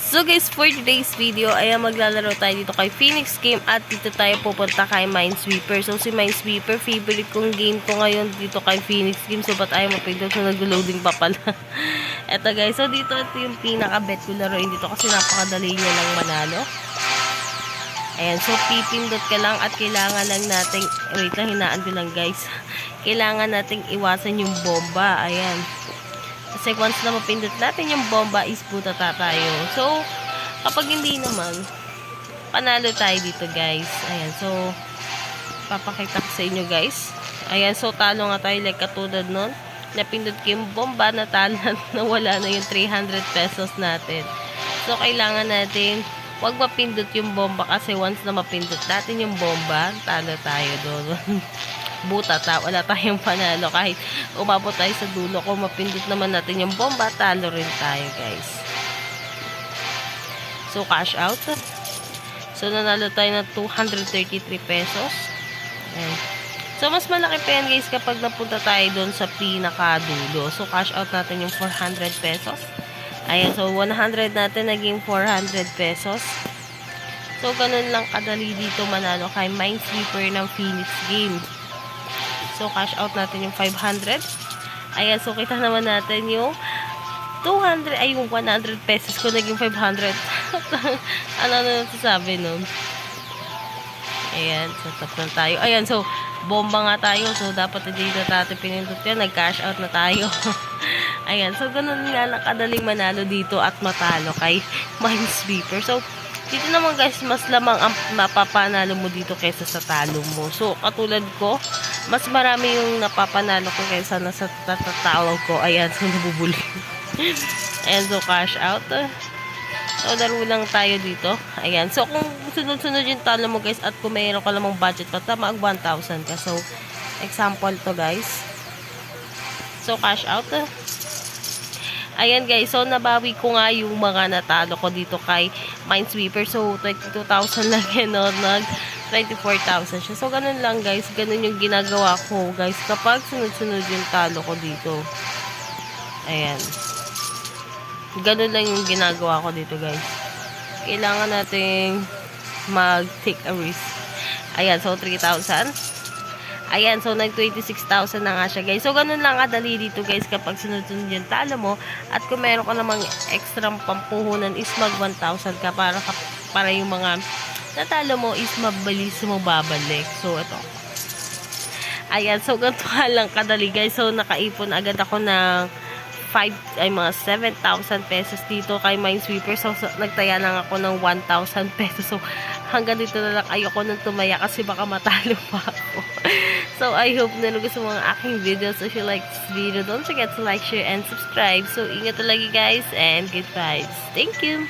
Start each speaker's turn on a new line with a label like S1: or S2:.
S1: So guys, for today's video, ay maglalaro tayo dito kay Phoenix Game at dito tayo pupunta kay Minesweeper. So si Minesweeper, favorite kong game ko ngayon dito kay Phoenix Game. So ba't ayaw mapindot? So nag-loading pa pala. Eto guys, so dito ito yung pinaka-bet ko laruin dito kasi napakadali niya lang manalo. Ayan, so pipindot ka lang at kailangan lang nating, wait lang, hinaan ko lang guys. Kailangan nating iwasan yung bomba. Ayan. Kasi once na mapindot natin yung bomba, is puta tayo. So, kapag hindi naman, panalo tayo dito guys. Ayan, so, papakita ko sa inyo guys. Ayan, so talo nga tayo like katulad nun. Napindot ko yung bomba, natalo na wala na yung 300 pesos natin. So, kailangan natin wag mapindot yung bomba kasi once na mapindot natin yung bomba, talo tayo doon. Buta wala tayong panalo kahit umabot tayo sa dulo. Kung mapindot naman natin yung bomba, talo rin tayo guys. So cash out. So nanalo tayo ng 233 pesos. Ayan. So mas malaki pa yan guys kapag napunta tayo doon sa pinakadulo. So cash out natin yung 400 pesos. Ayan, so 100 natin naging 400 pesos. So ganun lang kadali dito manalo kay Minesweeper ng Phoenix Game. So, cash out natin yung 500. Ayan, so kita naman natin yung 200, ay yung 100 pesos ko naging 500. ano na nasasabi nun? Ayan, so top na tayo. Ayan, so bomba nga tayo. So, dapat hindi na natin pinindot yan. Nag-cash out na tayo. Ayan, so ganun nga nakadaling manalo dito at matalo kay Minesweeper. So, dito naman guys, mas lamang ang mapapanalo mo dito kaysa sa talo mo. So, katulad ko, mas marami yung napapanalo ko kaysa nasa tatatawag ko. Ayan, so nabubuli. Ayan, so cash out. So, laro lang tayo dito. Ayan, so kung sunod-sunod yung talo mo guys at kung mayroon ka lamang budget pa, mag 1,000 ka. So, example to guys. So, cash out. Ayan guys, so nabawi ko nga yung mga natalo ko dito kay Minesweeper. So, 22,000 lang yun, no? 24,000 siya. So, ganun lang guys. Ganun yung ginagawa ko guys kapag sunod-sunod yung talo ko dito. Ayan. Ganun lang yung ginagawa ko dito guys. Kailangan nating mag-take a risk. Ayan, so 3,000. Ayan, so nag-26,000 na nga siya guys. So, ganun lang kadali dito guys kapag sunod-sunod yung talo mo. At kung meron ka namang extra pampuhunan is mag 1,000 ka para yung mga natalo mo is mabilis mo babalik. So, ito. Ayan, so ganito lang kadali guys. So, nakaipon agad ako ng mga 7,000 pesos dito kay Minesweeper. So, nagtaya lang ako ng 1,000 pesos. So, hanggang dito na lang ayoko nang tumaya kasi baka matalo pa ako. So, I hope na gusto mo ang aking video. So, if you like this video, don't forget to like, share, and subscribe. So, ingat lagi guys and good vibes. Thank you!